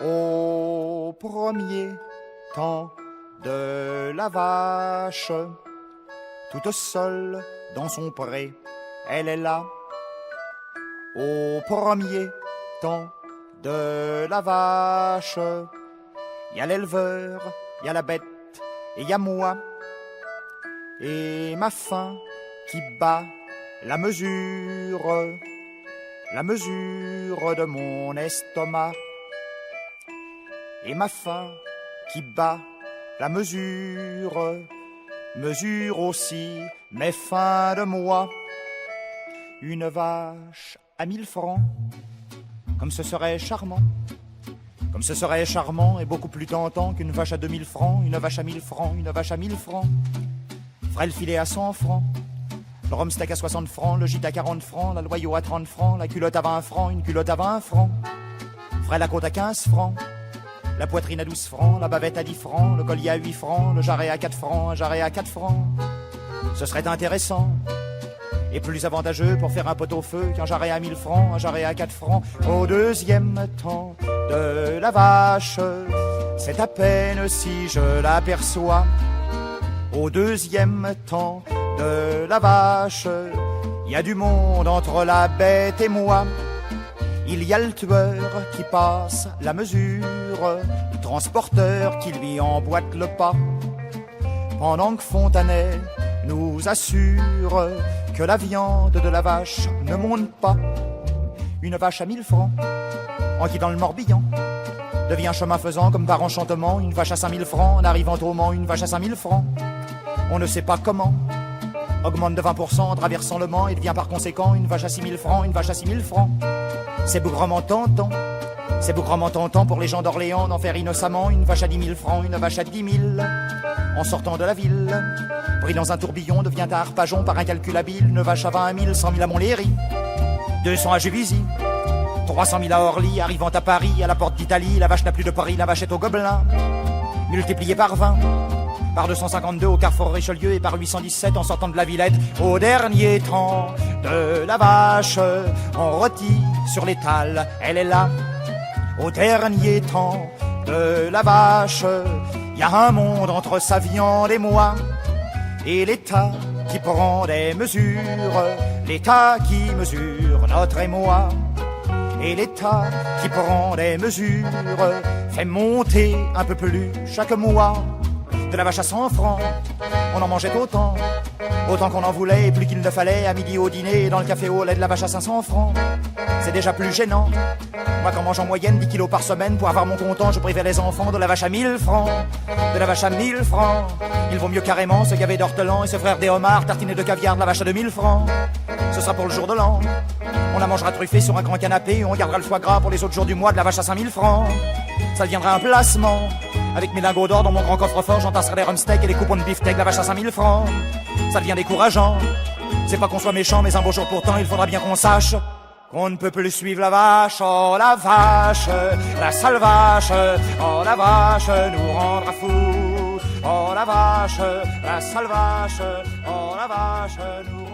Au premier temps de la vache, toute seule dans son pré, elle est là. Au premier temps de la vache, y a l'éleveur, y a la bête, et y a moi. Et ma faim qui bat la mesure de mon estomac. Et ma faim qui bat la mesure aussi mes fins de mois. Une vache à 1000 francs, comme ce serait charmant. Comme ce serait charmant et beaucoup plus tentant qu'une vache à 2000 francs, une vache à 1000 francs, une vache à 1000 francs. Ferait le filet à 100 francs, le rhum steak à 60 francs, le gîte à 40 francs, la loyau à 30 francs, la culotte à 20 francs, une culotte à 20 francs. Ferait la côte à 15 francs, la poitrine à 12 francs, la bavette à 10 francs, le collier à 8 francs, le jarret à 4 francs, un jarret à 4 francs. Ce serait intéressant et plus avantageux pour faire un pot-au-feu qu'un jarret à 1000 francs, un jarret à 4 francs. Au deuxième temps de la vache, c'est à peine si je l'aperçois. Au deuxième temps de la vache, il y a du monde entre la bête et moi. Il y a le tueur qui passe la mesure, le transporteur qui lui emboîte le pas, pendant que Fontanet nous assure que la viande de la vache ne monte pas. Une vache à 1000 francs, en quittant le Morbihan, devient chemin faisant comme par enchantement. Une vache à 5000 francs, en arrivant au Mans, une vache à 5000 francs. On ne sait pas comment, augmente de 20% en traversant le Mans et devient par conséquent une vache à 6000 francs, une vache à 6000 francs. C'est bougrement tentant, c'est bougrement tentant pour les gens d'Orléans d'en faire innocemment une vache à 10 000 francs, une vache à 10 000. En sortant de la ville, pris dans un tourbillon, devient à Arpajon par un calcul habile, une vache à 20 000, 100 000 à Montlhéry, 200 à Juvisy, 300 000 à Orly, arrivant à Paris, à la porte d'Italie, la vache n'a plus de Paris, la vache est au Gobelin, multiplié par 20, par 252 au carrefour Richelieu et par 817 en sortant de la Villette. Au dernier temps de la vache, en rôti sur l'étal, elle est là. Au dernier temps de la vache, y a un monde entre sa viande et moi. Et l'État qui prend des mesures, l'État qui mesure notre émoi. Et l'État qui prend des mesures fait monter un peu plus chaque mois. De la vache à 100 francs, on en mangeait autant qu'on en voulait et plus qu'il ne fallait. À midi au dîner et dans le café au lait, de la vache à 500 francs, c'est déjà plus gênant. Moi quand mange en moyenne 10 kilos par semaine pour avoir mon comptant, je privais les enfants de la vache à 1000 francs. De la vache à 1000 francs, il vaut mieux carrément se gaver d'ortelan et se frire des homards tartinés de caviar de la vache à 2000 francs. Ce sera pour le jour de l'an, on la mangera truffée sur un grand canapé et on gardera le foie gras pour les autres jours du mois. De la vache à 5000 francs, ça deviendra un placement. Avec mes lingots d'or dans mon grand coffre-fort, j'entasserai les rumsteaks et les coupons de beefsteak. La vache à 5000 francs, ça devient décourageant. C'est pas qu'on soit méchant, mais un beau jour pourtant, il faudra bien qu'on sache qu'on ne peut plus suivre la vache. Oh la vache, la sale vache, oh la vache nous rendra fous. Oh la vache, la sale vache, oh la vache nous